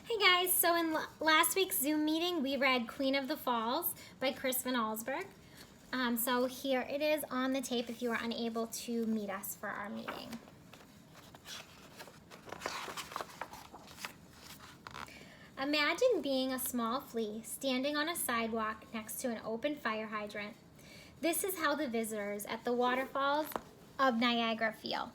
Hey guys, so in last week's Zoom meeting, we read Queen of the Falls by Crispin Allsburg. So here it is on the tape if you were unable to meet us for our meeting. Imagine being a small flea standing on a sidewalk next to an open fire hydrant. This is how the visitors at the waterfalls of Niagara feel.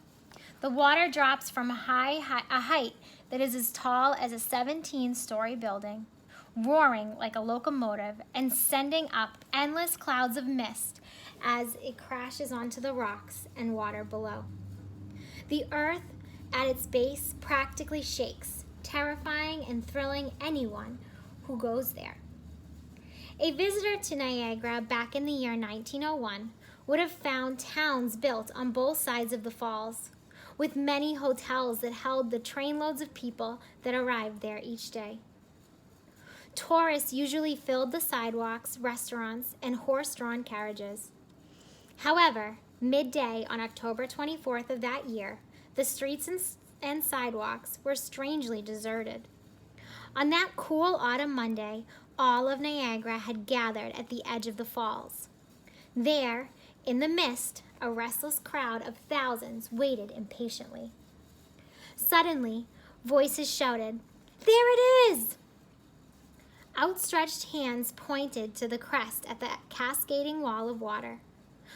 The water drops from a height that is as tall as a 17-story building, roaring like a locomotive and sending up endless clouds of mist as it crashes onto the rocks and water below. The earth at its base practically shakes, terrifying and thrilling anyone who goes there. A visitor to Niagara back in the year 1901 would have found towns built on both sides of the falls, with many hotels that held the trainloads of people that arrived there each day. Tourists usually filled the sidewalks, restaurants, and horse-drawn carriages. However, midday on October 24th of that year, the streets and sidewalks were strangely deserted. On that cool autumn Monday, all of Niagara had gathered at the edge of the falls. There, in the mist, a restless crowd of thousands waited impatiently. Suddenly, voices shouted, "There it is!" Outstretched hands pointed to the crest at the cascading wall of water.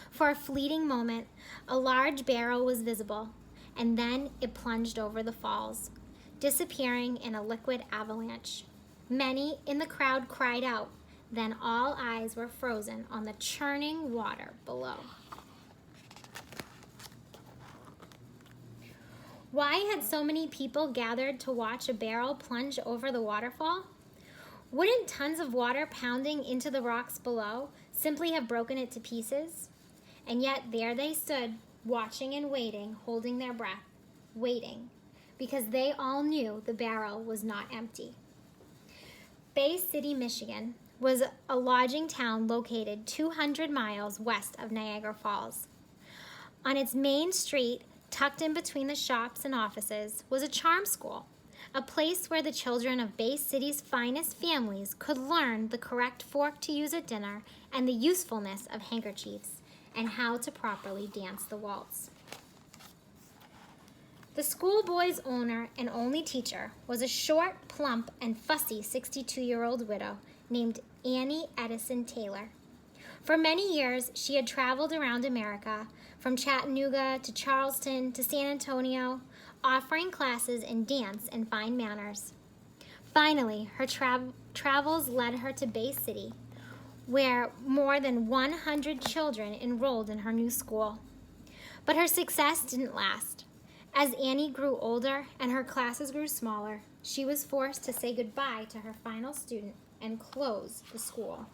For a fleeting moment, a large barrel was visible, and then it plunged over the falls, disappearing in a liquid avalanche. Many in the crowd cried out, then all eyes were frozen on the churning water below. Why had so many people gathered to watch a barrel plunge over the waterfall? Wouldn't tons of water pounding into the rocks below simply have broken it to pieces? And yet there they stood, watching and waiting, holding their breath, waiting, because they all knew the barrel was not empty. Bay City, Michigan, was a lodging town located 200 miles west of Niagara Falls. On its main street, tucked in between the shops and offices, was a charm school, a place where the children of Bay City's finest families could learn the correct fork to use at dinner and the usefulness of handkerchiefs and how to properly dance the waltz. The schoolboy's owner and only teacher was a short, plump, and fussy 62-year-old widow named Annie Edison Taylor. For many years, she had traveled around America, from Chattanooga to Charleston to San Antonio, offering classes in dance and fine manners. Finally, her travels led her to Bay City, where more than 100 children enrolled in her new school. But her success didn't last. As Annie grew older and her classes grew smaller, she was forced to say goodbye to her final student and close the school.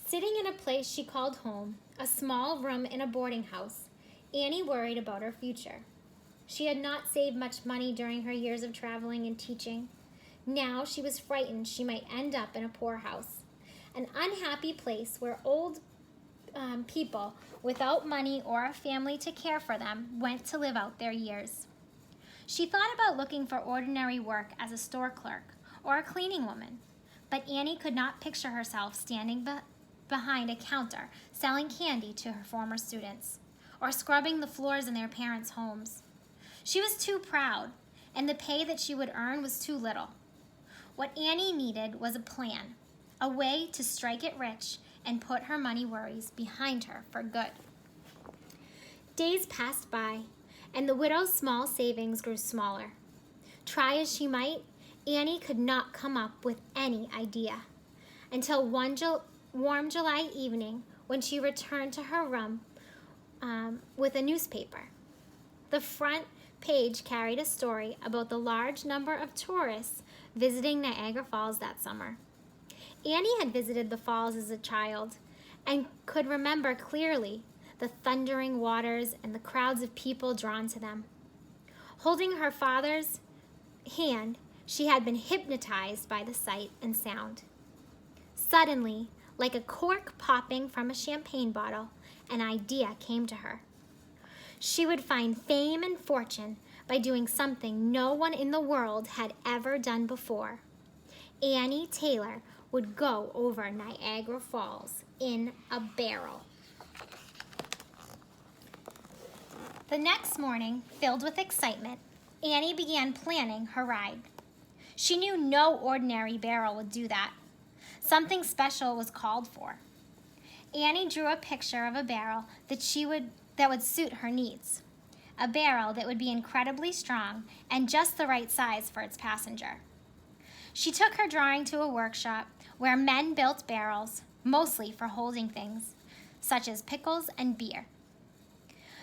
Sitting in a place she called home, a small room in a boarding house, Annie worried about her future. She had not saved much money during her years of traveling and teaching. Now she was frightened she might end up in a poorhouse, an unhappy place where old people without money or a family to care for them went to live out their years. She thought about looking for ordinary work as a store clerk or a cleaning woman, but Annie could not picture herself standing behind a counter selling candy to her former students or scrubbing the floors in their parents' homes. She was too proud, and the pay that she would earn was too little. What Annie needed was a plan, a way to strike it rich and put her money worries behind her for good. Days passed by, and the widow's small savings grew smaller. Try as she might, Annie could not come up with any idea until one warm July evening when she returned to her room with a newspaper. The front page carried a story about the large number of tourists visiting Niagara Falls that summer. Annie had visited the falls as a child and could remember clearly the thundering waters and the crowds of people drawn to them. Holding her father's hand, she had been hypnotized by the sight and sound. Suddenly, like a cork popping from a champagne bottle, an idea came to her. She would find fame and fortune by doing something no one in the world had ever done before. Annie Taylor would go over Niagara Falls in a barrel. The next morning, filled with excitement, Annie began planning her ride. She knew no ordinary barrel would do that. Something special was called for. Annie drew a picture of a barrel that would suit her needs. A barrel that would be incredibly strong and just the right size for its passenger. She took her drawing to a workshop where men built barrels, mostly for holding things, such as pickles and beer.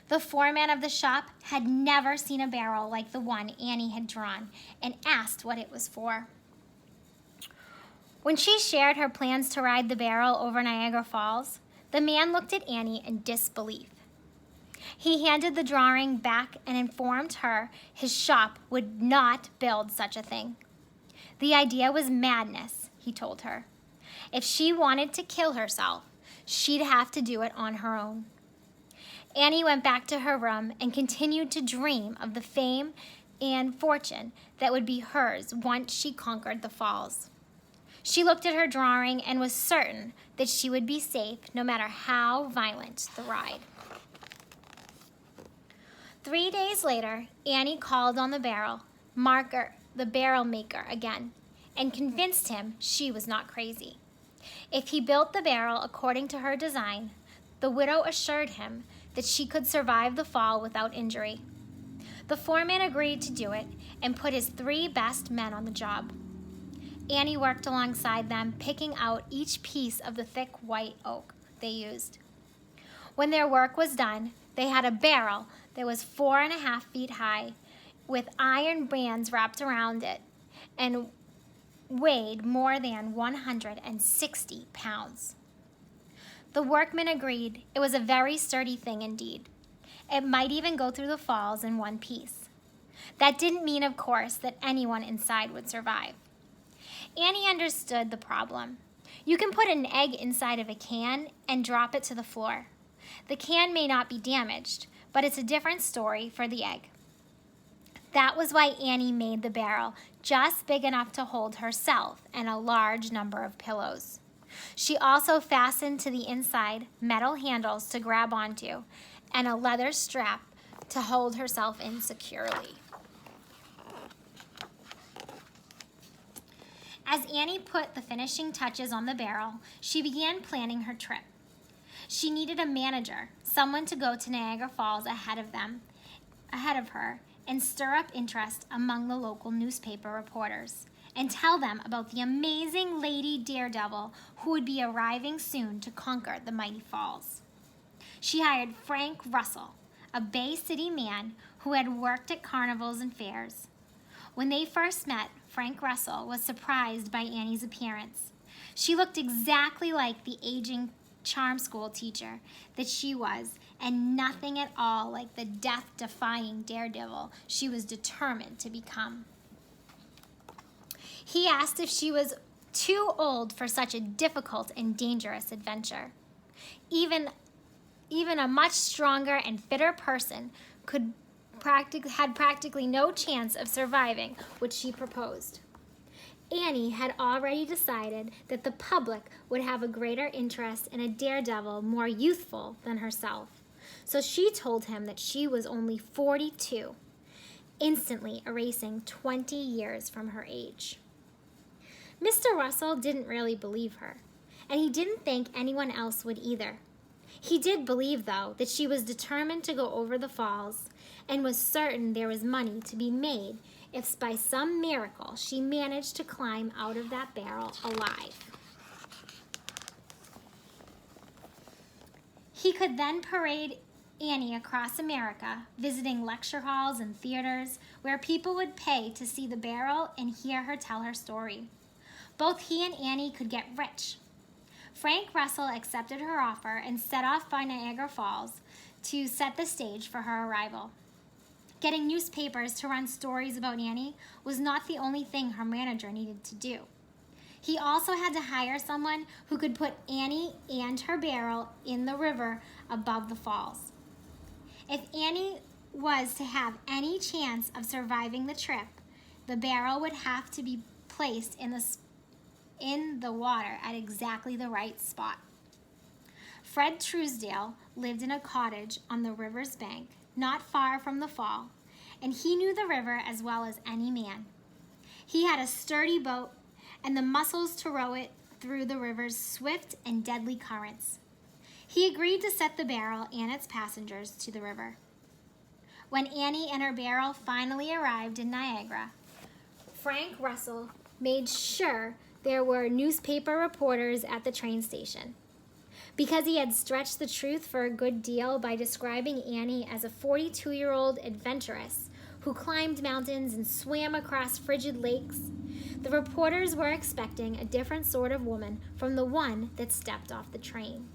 The foreman of the shop had never seen a barrel like the one Annie had drawn and asked what it was for. When she shared her plans to ride the barrel over Niagara Falls, the man looked at Annie in disbelief. He handed the drawing back and informed her his shop would not build such a thing. The idea was madness, he told her. If she wanted to kill herself, she'd have to do it on her own. Annie went back to her room and continued to dream of the fame and fortune that would be hers once she conquered the falls. She looked at her drawing and was certain that she would be safe no matter how violent the ride. 3 days later, Annie called on the barrel maker again and convinced him she was not crazy. If he built the barrel according to her design, the widow assured him that she could survive the fall without injury. The foreman agreed to do it and put his 3 best men on the job. Annie worked alongside them, picking out each piece of the thick white oak they used. When their work was done, they had a barrel that was 4.5 feet high, with iron bands wrapped around it, and weighed more than 160 pounds. The workmen agreed it was a very sturdy thing indeed. It might even go through the falls in one piece. That didn't mean, of course, that anyone inside would survive. Annie understood the problem. You can put an egg inside of a can and drop it to the floor. The can may not be damaged, but it's a different story for the egg. That was why Annie made the barrel just big enough to hold herself and a large number of pillows. She also fastened to the inside metal handles to grab onto and a leather strap to hold herself in securely. As Annie put the finishing touches on the barrel, she began planning her trip. She needed a manager, someone to go to Niagara Falls ahead of her, and stir up interest among the local newspaper reporters, and tell them about the amazing lady daredevil who would be arriving soon to conquer the mighty falls. She hired Frank Russell, a Bay City man who had worked at carnivals and fairs. When they first met, Frank Russell was surprised by Annie's appearance. She looked exactly like the aging charm school teacher that she was, and nothing at all like the death-defying daredevil she was determined to become. He asked if she was too old for such a difficult and dangerous adventure. Even a much stronger and fitter person had practically no chance of surviving what she proposed. Annie had already decided that the public would have a greater interest in a daredevil more youthful than herself, so she told him that she was only 42, instantly erasing 20 years from her age. Mr. Russell didn't really believe her, and he didn't think anyone else would either. He did believe, though, that she was determined to go over the falls and was certain there was money to be made if by some miracle she managed to climb out of that barrel alive. He could then parade Annie across America, visiting lecture halls and theaters where people would pay to see the barrel and hear her tell her story. Both he and Annie could get rich. Frank Russell accepted her offer and set off by Niagara Falls to set the stage for her arrival. Getting newspapers to run stories about Annie was not the only thing her manager needed to do. He also had to hire someone who could put Annie and her barrel in the river above the falls. If Annie was to have any chance of surviving the trip, the barrel would have to be placed in the water at exactly the right spot. Fred Truesdale lived in a cottage on the river's bank, not far from the fall, and he knew the river as well as any man. He had a sturdy boat and the muscles to row it through the river's swift and deadly currents. He agreed to set the barrel and its passengers to the river. When Annie and her barrel finally arrived in Niagara, Frank Russell made sure there were newspaper reporters at the train station. Because he had stretched the truth for a good deal by describing Annie as a 42-year-old adventuress who climbed mountains and swam across frigid lakes, the reporters were expecting a different sort of woman from the one that stepped off the train.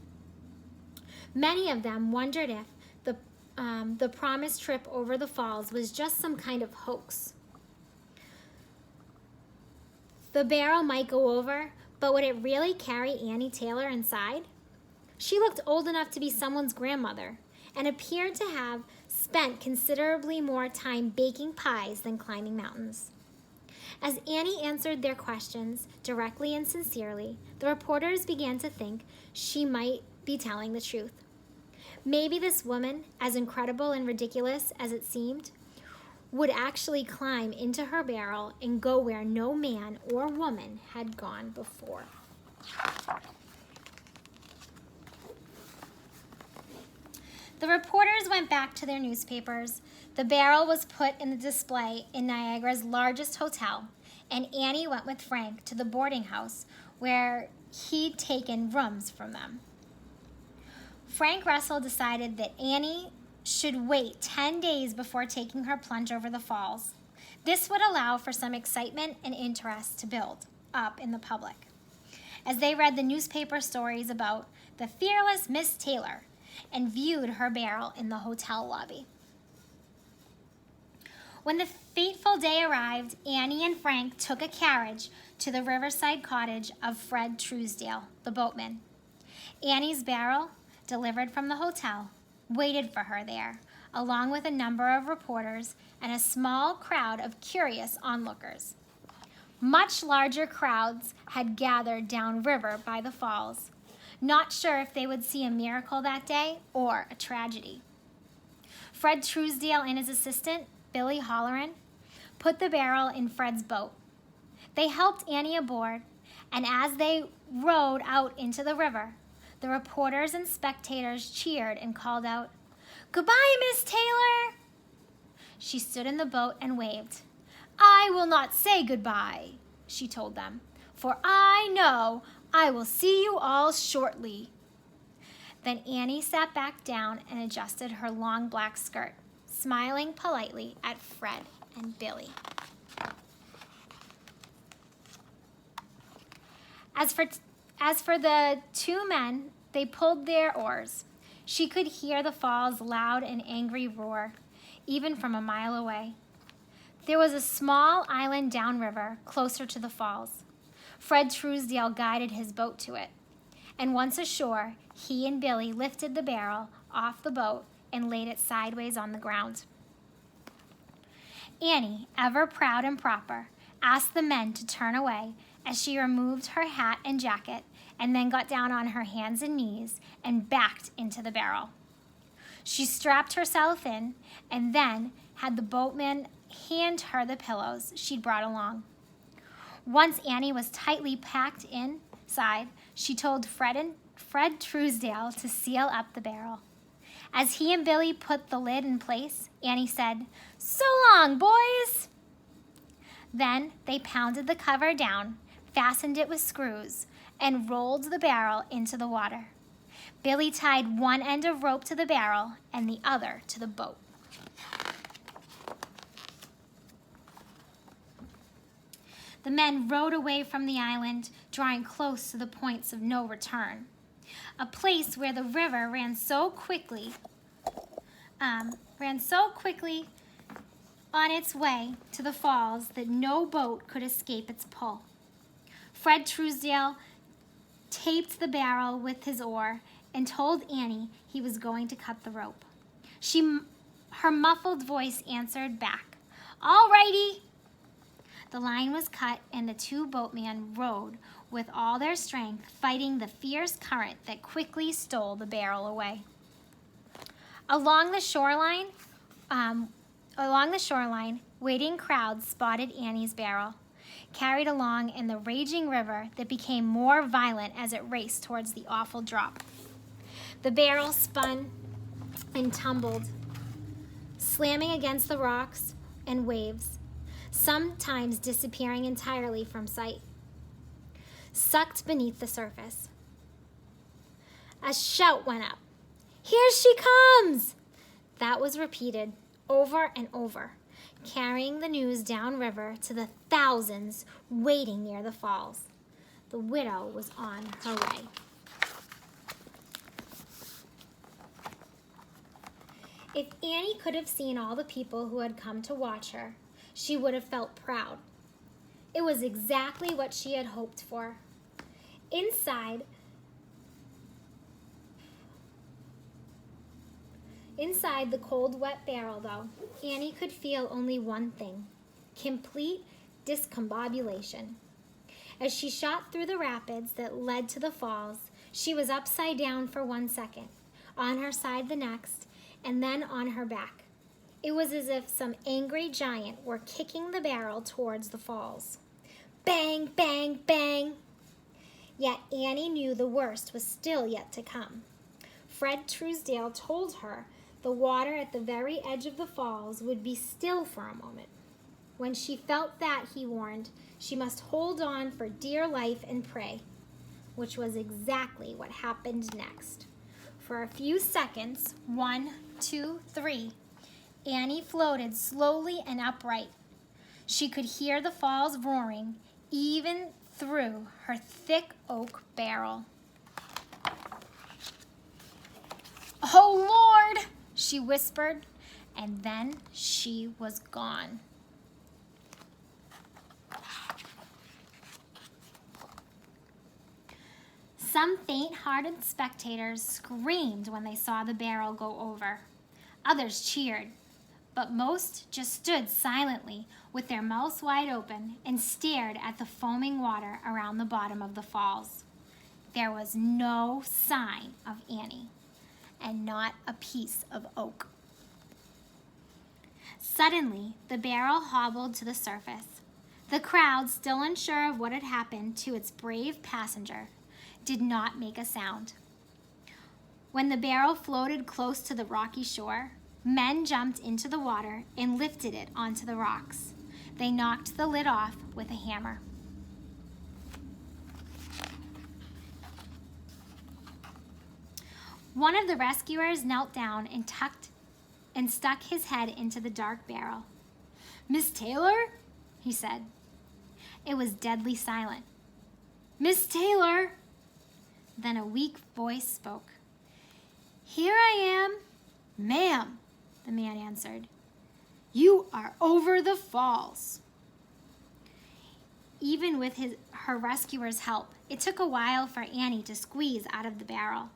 Many of them wondered if the promised trip over the falls was just some kind of hoax. The barrel might go over, but would it really carry Annie Taylor inside? She looked old enough to be someone's grandmother and appeared to have spent considerably more time baking pies than climbing mountains. As Annie answered their questions directly and sincerely, the reporters began to think she might be telling the truth. Maybe this woman, as incredible and ridiculous as it seemed, would actually climb into her barrel and go where no man or woman had gone before. The reporters went back to their newspapers. The barrel was put in the display in Niagara's largest hotel, and Annie went with Frank to the boarding house where he'd taken rooms from them. Frank Russell decided that Annie should wait 10 days before taking her plunge over the falls. This would allow for some excitement and interest to build up in the public as they read the newspaper stories about the fearless Miss Taylor and viewed her barrel in the hotel lobby. When the fateful day arrived, Annie and Frank took a carriage to the riverside cottage of Fred Truesdale, the boatman. Annie's barrel, delivered from the hotel, waited for her there, along with a number of reporters and a small crowd of curious onlookers. Much larger crowds had gathered downriver by the falls, not sure if they would see a miracle that day or a tragedy. Fred Truesdale and his assistant, Billy Holleran, put the barrel in Fred's boat. They helped Annie aboard, and as they rowed out into the river, the reporters and spectators cheered and called out, "Goodbye, Miss Taylor!" She stood in the boat and waved. "I will not say goodbye," she told them, "for I know I will see you all shortly." Then Annie sat back down and adjusted her long black skirt, smiling politely at Fred and Billy. As for the two men, they pulled their oars. She could hear the fall's loud and angry roar, even from a mile away. There was a small island downriver, closer to the falls. Fred Truesdale guided his boat to it, and once ashore, he and Billy lifted the barrel off the boat and laid it sideways on the ground. Annie, ever proud and proper, asked the men to turn away as she removed her hat and jacket and then got down on her hands and knees and backed into the barrel. She strapped herself in and then had the boatman hand her the pillows she'd brought along. Once Annie was tightly packed inside, she told Fred Truesdale to seal up the barrel. As he and Billy put the lid in place, Annie said, "So long, boys!" Then they pounded the cover down, fastened it with screws, and rolled the barrel into the water. Billy tied one end of rope to the barrel and the other to the boat. The men rowed away from the island, drawing close to the points of no return, a place where the river ran so quickly on its way to the falls that no boat could escape its pull. Fred Truesdale taped the barrel with his oar and told Annie he was going to cut the rope. She her muffled voice answered back, "All righty." The line was cut, and the two boatmen rowed with all their strength, fighting the fierce current that quickly stole the barrel away. Along the shoreline, waiting crowds spotted Annie's barrel, carried along in the raging river that became more violent as it raced towards the awful drop. The barrel spun and tumbled, slamming against the rocks and waves, sometimes disappearing entirely from sight, sucked beneath the surface. A shout went up. "Here she comes!" That was repeated over and over, carrying the news downriver to the thousands waiting near the falls. The widow was on her way. If Annie could have seen all the people who had come to watch her, she would have felt proud. It was exactly what she had hoped for. Inside the cold, wet barrel, though, Annie could feel only one thing: complete discombobulation. As she shot through the rapids that led to the falls, she was upside down for 1 second, on her side the next, and then on her back. It was as if some angry giant were kicking the barrel towards the falls. Bang, bang, bang! Yet Annie knew the worst was still yet to come. Fred Truesdale told her the water at the very edge of the falls would be still for a moment. When she felt that, he warned, she must hold on for dear life and pray, which was exactly what happened next. For a few seconds, 1, 2, 3, Annie floated slowly and upright. She could hear the falls roaring even through her thick oak barrel. "Oh, Lord!" she whispered, and then she was gone. Some faint-hearted spectators screamed when they saw the barrel go over. Others cheered, but most just stood silently with their mouths wide open and stared at the foaming water around the bottom of the falls. There was no sign of Annie, and not a piece of oak. Suddenly, the barrel hobbled to the surface. The crowd, still unsure of what had happened to its brave passenger, did not make a sound. When the barrel floated close to the rocky shore, men jumped into the water and lifted it onto the rocks. They knocked the lid off with a hammer. One of the rescuers knelt down and stuck his head into the dark barrel. "Miss Taylor?" he said. It was deadly silent. "Miss Taylor!" Then a weak voice spoke. "Here I am." "Ma'am," the man answered, "you are over the falls." Even with her rescuer's help, it took a while for Annie to squeeze out of the barrel.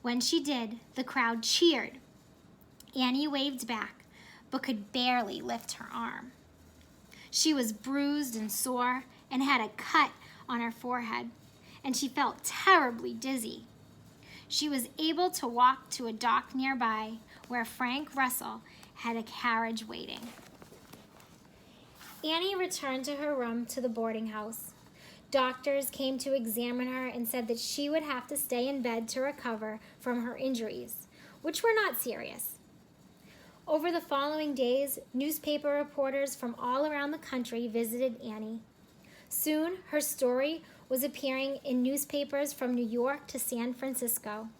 When she did, the crowd cheered. Annie waved back, but could barely lift her arm. She was bruised and sore and had a cut on her forehead, and she felt terribly dizzy. She was able to walk to a dock nearby where Frank Russell had a carriage waiting. Annie returned to her room to the boarding house. Doctors came to examine her and said that she would have to stay in bed to recover from her injuries, which were not serious. Over the following days, newspaper reporters from all around the country visited Annie. Soon, her story was appearing in newspapers from New York to San Francisco.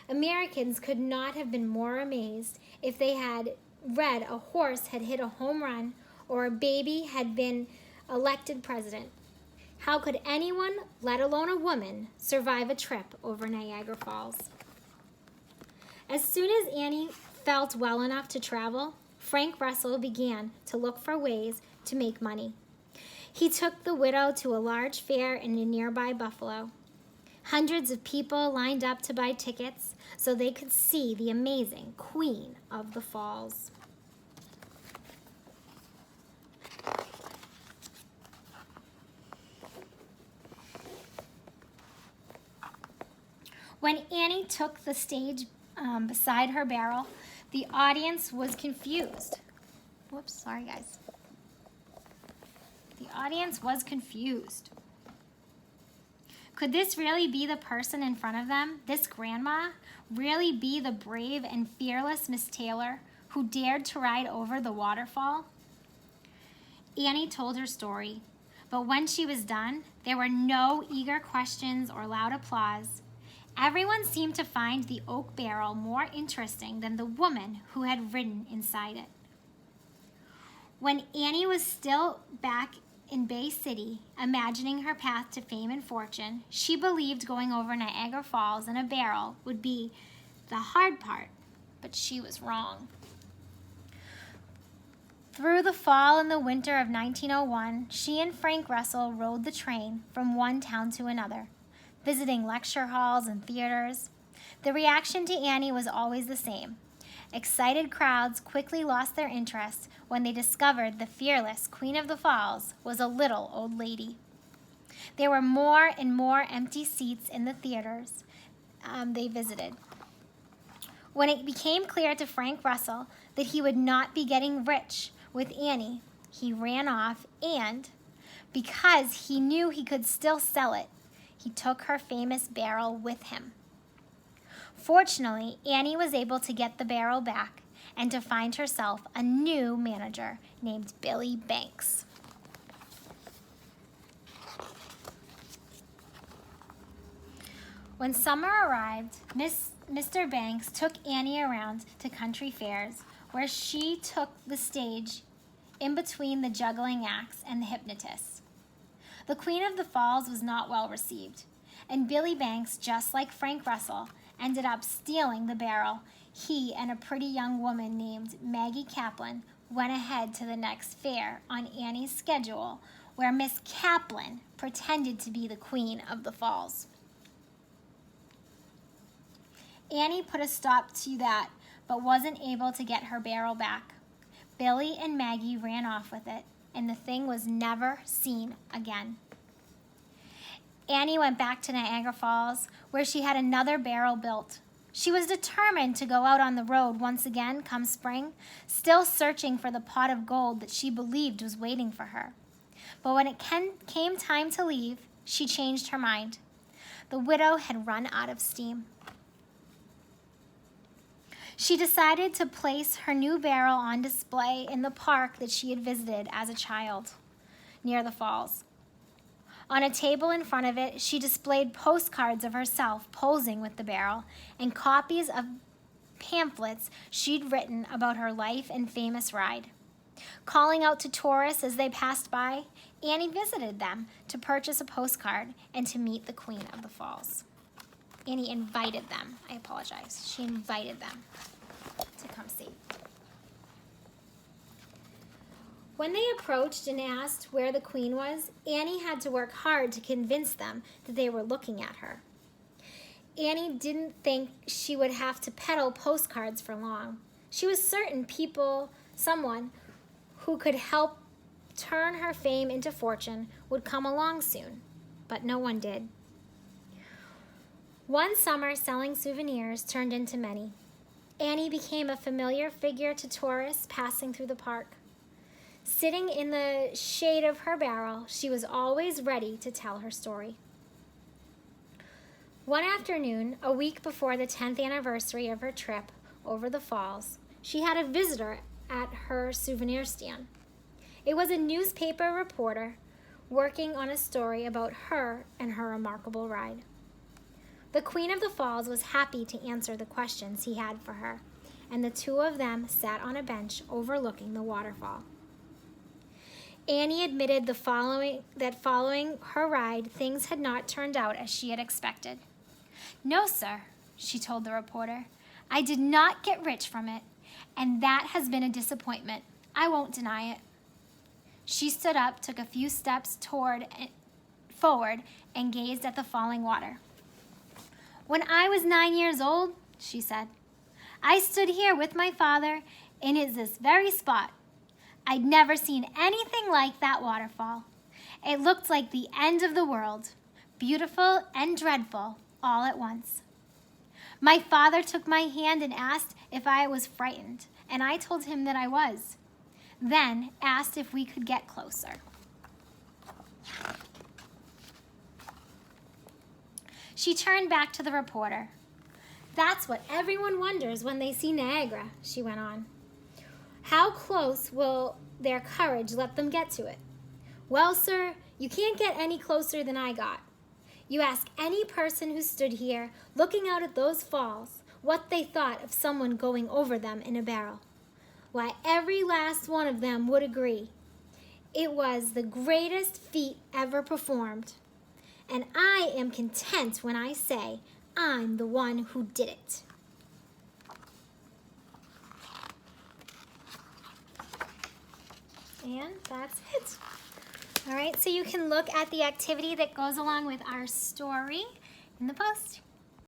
Americans could not have been more amazed if they had read a horse had hit a home run or a baby had been elected president. How could anyone, let alone a woman, survive a trip over Niagara Falls? As soon as Annie felt well enough to travel, Frank Russell began to look for ways to make money. He took the widow to a large fair in a nearby Buffalo. Hundreds of people lined up to buy tickets so they could see the amazing Queen of the Falls. When Annie took the stage beside her barrel, the audience was confused. Whoops, sorry guys. The audience was confused. Could this really be the person in front of them? This grandma really be the brave and fearless Miss Taylor who dared to ride over the waterfall? Annie told her story, but when she was done, there were no eager questions or loud applause. Everyone seemed to find the oak barrel more interesting than the woman who had ridden inside it. When Annie was still back in Bay City, imagining her path to fame and fortune, she believed going over Niagara Falls in a barrel would be the hard part, but she was wrong. Through the fall and the winter of 1901, she and Frank Russell rode the train from one town to another, visiting lecture halls and theaters. The reaction to Annie was always the same. Excited crowds quickly lost their interest when they discovered the fearless Queen of the Falls was a little old lady. There were more and more empty seats in the theaters they visited. When it became clear to Frank Russell that he would not be getting rich with Annie, he ran off and, because he knew he could still sell it, he took her famous barrel with him. Fortunately, Annie was able to get the barrel back and to find herself a new manager named Billy Banks. When summer arrived, Mr. Banks took Annie around to country fairs where she took the stage in between the juggling acts and the hypnotists. The Queen of the Falls was not well received, and Billy Banks, just like Frank Russell, ended up stealing the barrel. He and a pretty young woman named Maggie Kaplan went ahead to the next fair on Annie's schedule, where Miss Kaplan pretended to be the Queen of the Falls. Annie put a stop to that, but wasn't able to get her barrel back. Billy and Maggie ran off with it, and the thing was never seen again. Annie went back to Niagara Falls, where she had another barrel built. She was determined to go out on the road once again come spring, still searching for the pot of gold that she believed was waiting for her. But when it came time to leave, she changed her mind. The widow had run out of steam. She decided to place her new barrel on display in the park that she had visited as a child, near the falls. On a table in front of it, she displayed postcards of herself posing with the barrel and copies of pamphlets she'd written about her life and famous ride. Calling out to tourists as they passed by, Annie visited them to purchase a postcard and to meet the Queen of the Falls. Annie invited them. I apologize. She invited them to come see. When they approached and asked where the Queen was, Annie had to work hard to convince them that they were looking at her. Annie didn't think she would have to peddle postcards for long. She was certain someone who could help turn her fame into fortune would come along soon, but no one did. One summer, selling souvenirs turned into many. Annie became a familiar figure to tourists passing through the park. Sitting in the shade of her barrel, she was always ready to tell her story. One afternoon, a week before the 10th anniversary of her trip over the falls, she had a visitor at her souvenir stand. It was a newspaper reporter working on a story about her and her remarkable ride. The Queen of the Falls was happy to answer the questions he had for her, and the two of them sat on a bench overlooking the waterfall. Annie admitted that following her ride, things had not turned out as she had expected. "No, sir," she told the reporter. "I did not get rich from it, and that has been a disappointment. I won't deny it." She stood up, took a few steps forward, and gazed at the falling water. "When I was 9 years old," she said, "I stood here with my father in this very spot. I'd never seen anything like that waterfall. It looked like the end of the world, beautiful and dreadful all at once. My father took my hand and asked if I was frightened, and I told him that I was. Then asked if we could get closer." She turned back to the reporter. "That's what everyone wonders when they see Niagara," she went on. "How close will their courage let them get to it? Well, sir, you can't get any closer than I got. You ask any person who stood here looking out at those falls what they thought of someone going over them in a barrel. Why, every last one of them would agree. It was the greatest feat ever performed. And I am content when I say I'm the one who did it." And that's it. All right, so you can look at the activity that goes along with our story in the post.